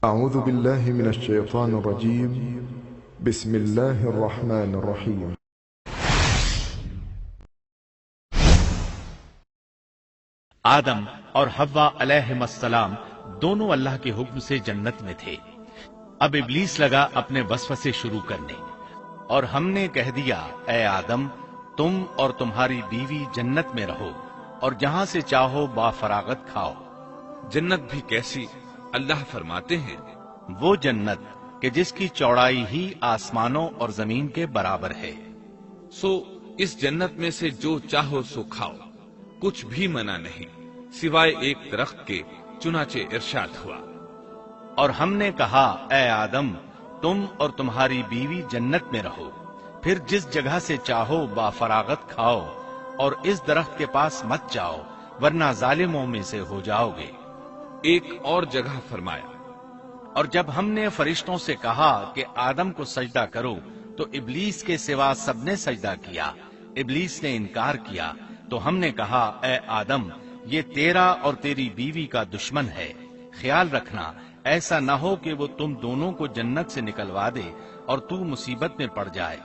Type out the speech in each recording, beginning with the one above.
أعوذ بالله من الشيطان الرجيم بسم الله الرحمن الرحيم آدم اور حوا علیہم السلام دونوں اللہ کے حکم سے جنت میں تھے۔ اب ابلیس لگا اپنے وسوسے شروع کرنے، اور ہم نے کہہ دیا اے آدم تم اور تمہاری بیوی جنت میں رہو اور جہاں سے چاہو با فراغت کھاؤ۔ جنت بھی کیسی؟ اللہ فرماتے ہیں وہ جنت کہ جس کی چوڑائی ہی آسمانوں اور زمین کے برابر ہے۔ سو اس جنت میں سے جو چاہو سو کھاؤ، کچھ بھی منع نہیں سوائے ایک درخت کے، چنانچہ ارشاد ہوا اور ہم نے کہا اے آدم تم اور تمہاری بیوی جنت میں رہو، پھر جس جگہ سے چاہو با فراغت کھاؤ، اور اس درخت کے پاس مت جاؤ ورنہ ظالموں میں سے ہو جاؤ گے۔ ایک اور جگہ فرمایا اور جب ہم نے فرشتوں سے کہا کہ آدم کو سجدہ کرو تو ابلیس کے سوا سب نے سجدہ کیا، ابلیس نے انکار کیا، تو ہم نے کہا اے آدم یہ تیرا اور تیری بیوی کا دشمن ہے، خیال رکھنا ایسا نہ ہو کہ وہ تم دونوں کو جنت سے نکلوا دے اور تو مصیبت میں پڑ جائے۔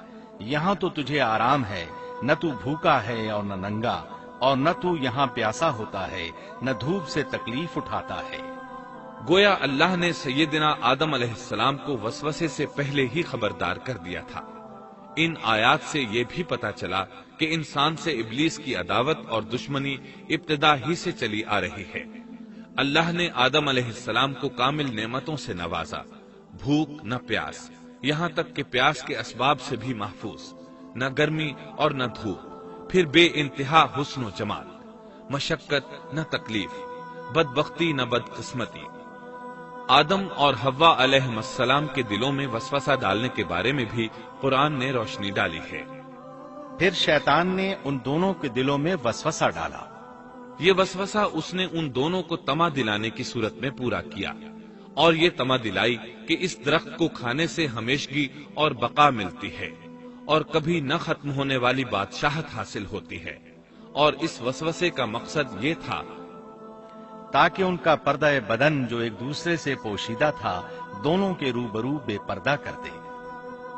یہاں تو تجھے آرام ہے، نہ تو بھوکا ہے اور نہ ننگا، اور نہ تو یہاں پیاسا ہوتا ہے نہ دھوپ سے تکلیف اٹھاتا ہے۔ گویا اللہ نے سیدنا آدم علیہ السلام کو وسوسے سے پہلے ہی خبردار کر دیا تھا۔ ان آیات سے یہ بھی پتا چلا کہ انسان سے ابلیس کی عداوت اور دشمنی ابتدا ہی سے چلی آ رہی ہے۔ اللہ نے آدم علیہ السلام کو کامل نعمتوں سے نوازا، بھوک نہ پیاس، یہاں تک کہ پیاس کے اسباب سے بھی محفوظ، نہ گرمی اور نہ دھوپ، پھر بے انتہا حسن و جمال، مشقت نہ تکلیف، بدبختی نہ بدقسمتی۔ آدم اور حوا علیہ السلام کے دلوں میں وسوسہ ڈالنے کے بارے میں بھی قرآن نے روشنی ڈالی ہے۔ پھر شیطان نے ان دونوں کے دلوں میں وسوسہ ڈالا۔ یہ وسوسہ اس نے ان دونوں کو طمع دلانے کی صورت میں پورا کیا، اور یہ طمع دلائی کہ اس درخت کو کھانے سے ہمیشگی اور بقا ملتی ہے اور کبھی نہ ختم ہونے والی بادشاہت حاصل ہوتی ہے، اور اس وسوسے کا مقصد یہ تھا تاکہ ان کا پردہ بدن جو ایک دوسرے سے پوشیدہ تھا دونوں کے روبرو بے پردہ کر دے۔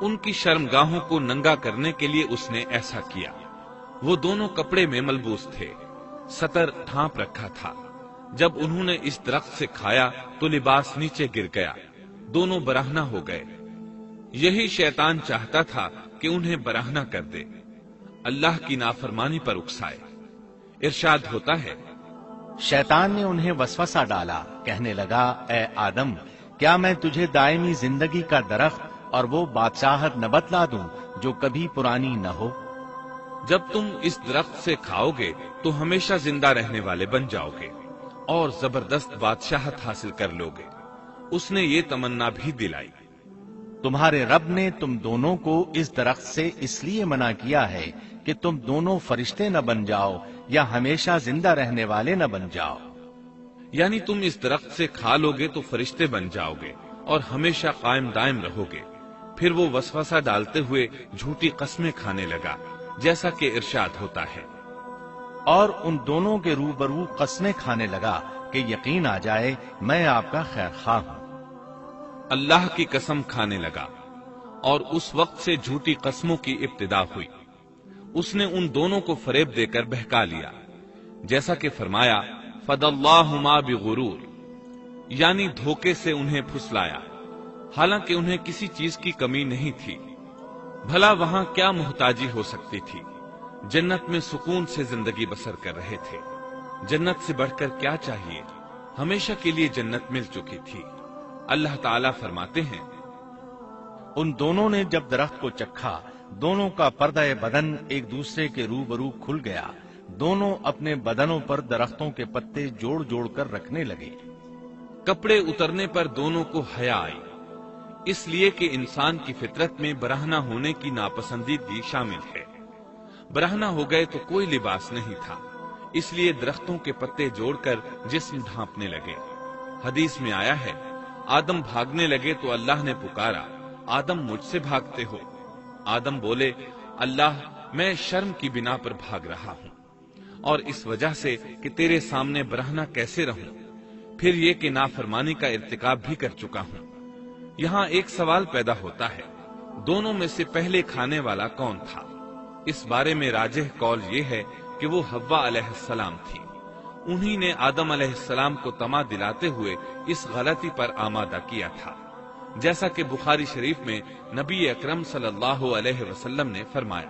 ان کی شرمگاہوں کو ننگا کرنے کے لیے اس نے ایسا کیا۔ وہ دونوں کپڑے میں ملبوس تھے، ستر ڈھانپ رکھا تھا۔ جب انہوں نے اس درخت سے کھایا تو لباس نیچے گر گیا، دونوں برہنہ ہو گئے۔ یہی شیطان چاہتا تھا کہ انہیں برہنہ کر دے، اللہ کی نافرمانی پر اکسائے۔ ارشاد ہوتا ہے شیطان نے انہیں وسوسہ ڈالا، کہنے لگا اے آدم کیا میں تجھے دائمی زندگی کا درخت اور وہ بادشاہت نہ بتلا دوں جو کبھی پرانی نہ ہو؟ جب تم اس درخت سے کھاؤ گے تو ہمیشہ زندہ رہنے والے بن جاؤ گے اور زبردست بادشاہت حاصل کر لو گے۔ اس نے یہ تمنا بھی دلائی۔ تمہارے رب نے تم دونوں کو اس درخت سے اس لیے منع کیا ہے کہ تم دونوں فرشتے نہ بن جاؤ یا ہمیشہ زندہ رہنے والے نہ بن جاؤ۔ یعنی تم اس درخت سے کھا لو گے تو فرشتے بن جاؤ گے اور ہمیشہ قائم دائم رہو گے۔ پھر وہ وسوسہ ڈالتے ہوئے جھوٹی قسمیں کھانے لگا، جیسا کہ ارشاد ہوتا ہے اور ان دونوں کے روبرو قسمیں کھانے لگا کہ یقین آ جائے میں آپ کا خیر خواہ ہوں۔ اللہ کی قسم کھانے لگا، اور اس وقت سے جھوٹی قسموں کی ابتدا ہوئی۔ اس نے ان دونوں کو فریب دے کر بہکا لیا، جیسا کہ فرمایا فَدَلَّاهُمَا بِغُرُورٍ، یعنی دھوکے سے انہیں پھسلایا، حالانکہ انہیں کسی چیز کی کمی نہیں تھی۔ بھلا وہاں کیا محتاجی ہو سکتی تھی؟ جنت میں سکون سے زندگی بسر کر رہے تھے، جنت سے بڑھ کر کیا چاہیے؟ ہمیشہ کے لیے جنت مل چکی تھی۔ اللہ تعالیٰ فرماتے ہیں ان دونوں نے جب درخت کو چکھا دونوں کا پردہ بدن ایک دوسرے کے روبرو کھل گیا، دونوں اپنے بدنوں پر درختوں کے پتے جوڑ جوڑ کر رکھنے لگے۔ کپڑے اترنے پر دونوں کو حیا آئی، اس لیے کہ انسان کی فطرت میں برہنہ ہونے کی ناپسندیدگی شامل ہے۔ برہنہ ہو گئے تو کوئی لباس نہیں تھا، اس لیے درختوں کے پتے جوڑ کر جسم ڈھانپنے لگے۔ حدیث میں آیا ہے آدم بھاگنے لگے تو اللہ نے پکارا آدم مجھ سے بھاگتے ہو؟ آدم بولے اللہ میں شرم کی بنا پر بھاگ رہا ہوں، اور اس وجہ سے کہ تیرے سامنے برہنہ کیسے رہوں۔ پھر یہ کہ نافرمانی کا ارتکاب بھی کر چکا ہوں۔ یہاں ایک سوال پیدا ہوتا ہے، دونوں میں سے پہلے کھانے والا کون تھا؟ اس بارے میں راجح قول یہ ہے کہ وہ حوا علیہ السلام تھی۔ انہی نے آدم علیہ السلام کو طمع دلاتے ہوئے اس غلطی پر آمادہ کیا تھا، جیسا کہ بخاری شریف میں نبی اکرم صلی اللہ علیہ وسلم نے فرمایا،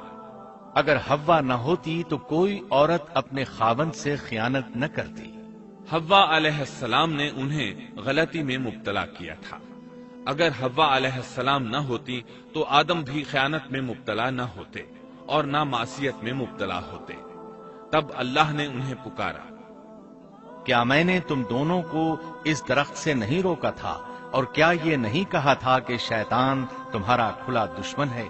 اگر حوا نہ ہوتی تو کوئی عورت اپنے خاوند سے خیانت نہ کرتی۔ حوا علیہ السلام نے انہیں غلطی میں مبتلا کیا تھا۔ اگر حوا علیہ السلام نہ ہوتی تو آدم بھی خیانت میں مبتلا نہ ہوتے اور نہ معصیت میں مبتلا ہوتے۔ تب اللہ نے انہیں پکارا، کیا میں نے تم دونوں کو اس درخت سے نہیں روکا تھا، اور کیا یہ نہیں کہا تھا کہ شیطان تمہارا کھلا دشمن ہے؟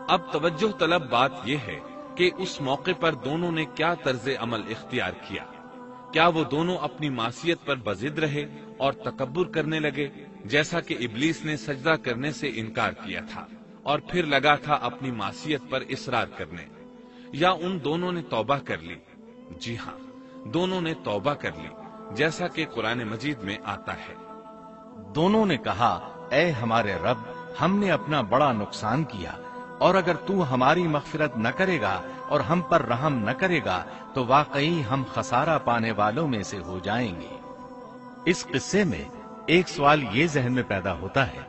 اب توجہ طلب بات یہ ہے کہ اس موقع پر دونوں نے کیا طرز عمل اختیار کیا۔ کیا وہ دونوں اپنی معصیت پر بضد رہے اور تکبر کرنے لگے، جیسا کہ ابلیس نے سجدہ کرنے سے انکار کیا تھا اور پھر لگا تھا اپنی معصیت پر اصرار کرنے، یا ان دونوں نے توبہ کر لی؟ جی ہاں، دونوں نے توبہ کر لی، جیسا کہ قرآن مجید میں آتا ہے، دونوں نے کہا، اے ہمارے رب، ہم نے اپنا بڑا نقصان کیا، اور اگر تو ہماری مغفرت نہ کرے گا اور ہم پر رحم نہ کرے گا تو واقعی ہم خسارہ پانے والوں میں سے ہو جائیں گے۔ اس قصے میں ایک سوال یہ ذہن میں پیدا ہوتا ہے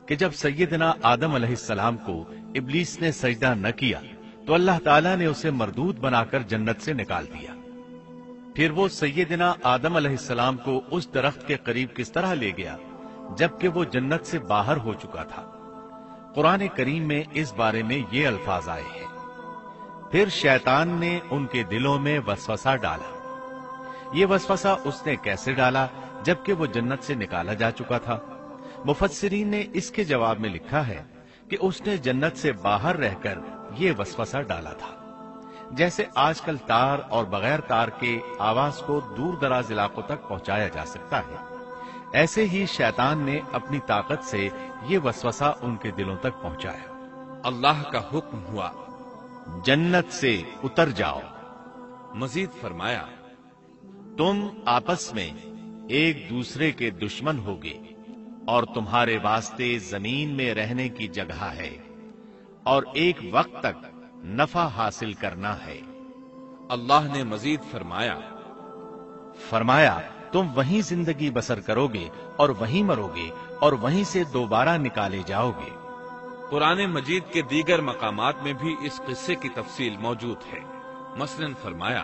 کہ جب سیدنا آدم علیہ السلام کو ابلیس نے سجدہ نہ کیا تو اللہ تعالیٰ نے اسے مردود بنا کر جنت سے نکال دیا۔ پھر وہ سیدنا آدم علیہ السلام کو اس درخت کے قریب کس طرح لے گیا جبکہ وہ جنت سے باہر ہو چکا تھا؟ قرآن کریم میں اس بارے میں یہ الفاظ آئے ہیں، پھر شیطان نے ان کے دلوں میں وسوسہ ڈالا۔ یہ وسوسہ اس نے کیسے ڈالا جبکہ وہ جنت سے نکالا جا چکا تھا؟ مفسرین نے اس کے جواب میں لکھا ہے کہ اس نے جنت سے باہر رہ کر یہ وسوسہ ڈالا تھا۔ جیسے آج کل تار اور بغیر تار کے آواز کو دور دراز علاقوں تک پہنچایا جا سکتا ہے، ایسے ہی شیطان نے اپنی طاقت سے یہ وسوسہ ان کے دلوں تک پہنچایا۔ اللہ کا حکم ہوا، جنت سے اتر جاؤ۔ مزید فرمایا، تم آپس میں ایک دوسرے کے دشمن ہوگے اور تمہارے واسطے زمین میں رہنے کی جگہ ہے اور ایک وقت تک نفع حاصل کرنا ہے۔ اللہ نے مزید فرمایا تم وہیں زندگی بسر کرو گے اور وہیں مرو گے اور وہیں سے دوبارہ نکالے جاؤ گے۔ قرآن مجید کے دیگر مقامات میں بھی اس قصے کی تفصیل موجود ہے۔ مثلاً فرمایا،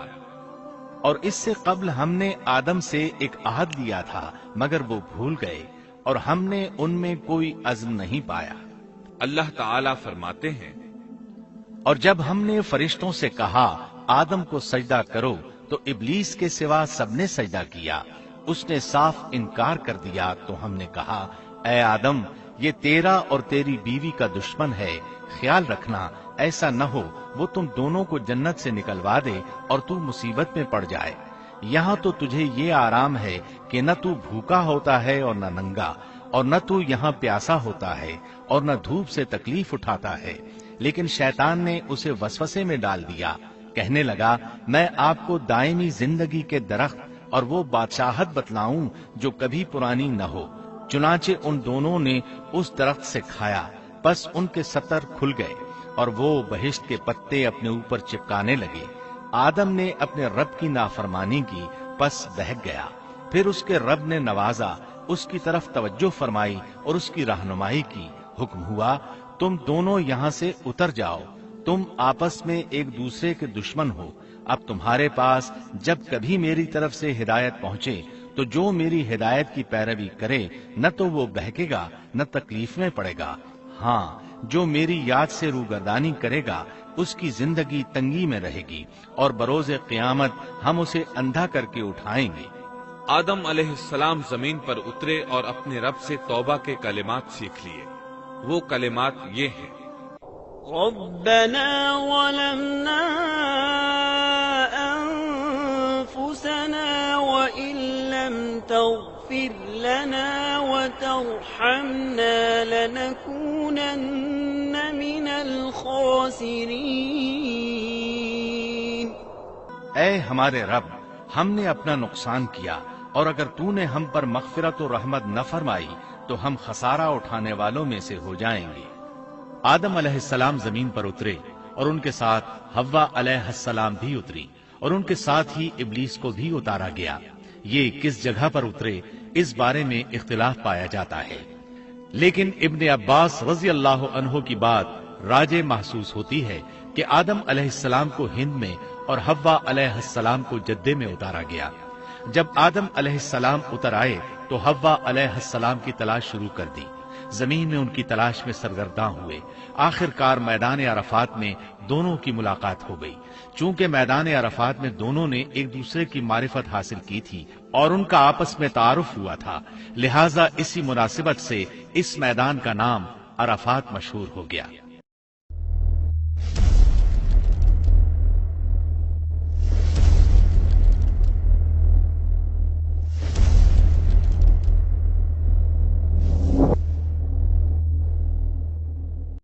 اور اس سے قبل ہم نے آدم سے ایک عہد لیا تھا مگر وہ بھول گئے اور ہم نے ان میں کوئی عزم نہیں پایا۔ اللہ تعالیٰ فرماتے ہیں، اور جب ہم نے فرشتوں سے کہا آدم کو سجدہ کرو تو ابلیس کے سوا سب نے سجدہ کیا، اس نے صاف انکار کر دیا، تو ہم نے کہا، اے آدم، یہ تیرا اور تیری بیوی کا دشمن ہے، خیال رکھنا ایسا نہ ہو وہ تم دونوں کو جنت سے نکلوا دے اور تو مصیبت میں پڑ جائے۔ یہاں تو تجھے یہ آرام ہے کہ نہ تو بھوکا ہوتا ہے اور نہ ننگا، اور نہ تو یہاں پیاسا ہوتا ہے اور نہ دھوپ سے تکلیف اٹھاتا ہے۔ لیکن شیطان نے اسے وسوسے میں ڈال دیا، کہنے لگا، میں آپ کو دائمی زندگی کے درخت اور وہ بادشاہت بتلاؤں جو کبھی پرانی نہ ہو۔ چنانچہ ان دونوں نے اس درخت سے کھایا، پس ان کے ستر کھل گئے اور وہ بہشت کے پتے اپنے اوپر چپکانے لگے۔ آدم نے اپنے رب کی نافرمانی کی، پس بہک گیا۔ پھر اس کے رب نے نوازا، اس کی طرف توجہ فرمائی اور اس کی رہنمائی کی۔ حکم ہوا، تم دونوں یہاں سے اتر جاؤ، تم آپس میں ایک دوسرے کے دشمن ہو۔ اب تمہارے پاس جب کبھی میری طرف سے ہدایت پہنچے تو جو میری ہدایت کی پیروی کرے نہ تو وہ بہکے گا نہ تکلیف میں پڑے گا، ہاں جو میری یاد سے روگردانی کرے گا اس کی زندگی تنگی میں رہے گی، اور بروز قیامت ہم اسے اندھا کر کے اٹھائیں گے۔ آدم علیہ السلام زمین پر اترے اور اپنے رب سے توبہ کے کلمات سیکھ لیے۔ وہ کلمات یہ ہیں، ربنا ظلمنا انفسنا وان لم تغفر لنا وترحمنا لنكونن من الخاسرین۔ اے ہمارے رب، ہم نے اپنا نقصان کیا اور اگر تو نے ہم پر مغفرت و رحمت نہ فرمائی تو ہم خسارہ اٹھانے والوں میں سے ہو جائیں گے۔ آدم علیہ السلام زمین پر اترے اور ان کے ساتھ حوا علیہ السلام بھی اتری اور ان کے ساتھ ہی ابلیس کو بھی اتارا گیا۔ یہ کس جگہ پر اترے اس بارے میں اختلاف پایا جاتا ہے، لیکن ابن عباس رضی اللہ عنہ کی بات راجح محسوس ہوتی ہے کہ آدم علیہ السلام کو ہند میں اور حوا علیہ السلام کو جدے میں اتارا گیا۔ جب آدم علیہ السلام اتر آئے تو حوا علیہ السلام کی تلاش شروع کر دی، زمین میں ان کی تلاش میں سرگرداں ہوئے۔ آخر کار میدان عرفات میں دونوں کی ملاقات ہو گئی۔ چونکہ میدان عرفات میں دونوں نے ایک دوسرے کی معرفت حاصل کی تھی اور ان کا آپس میں تعارف ہوا تھا، لہٰذا اسی مناسبت سے اس میدان کا نام عرفات مشہور ہو گیا۔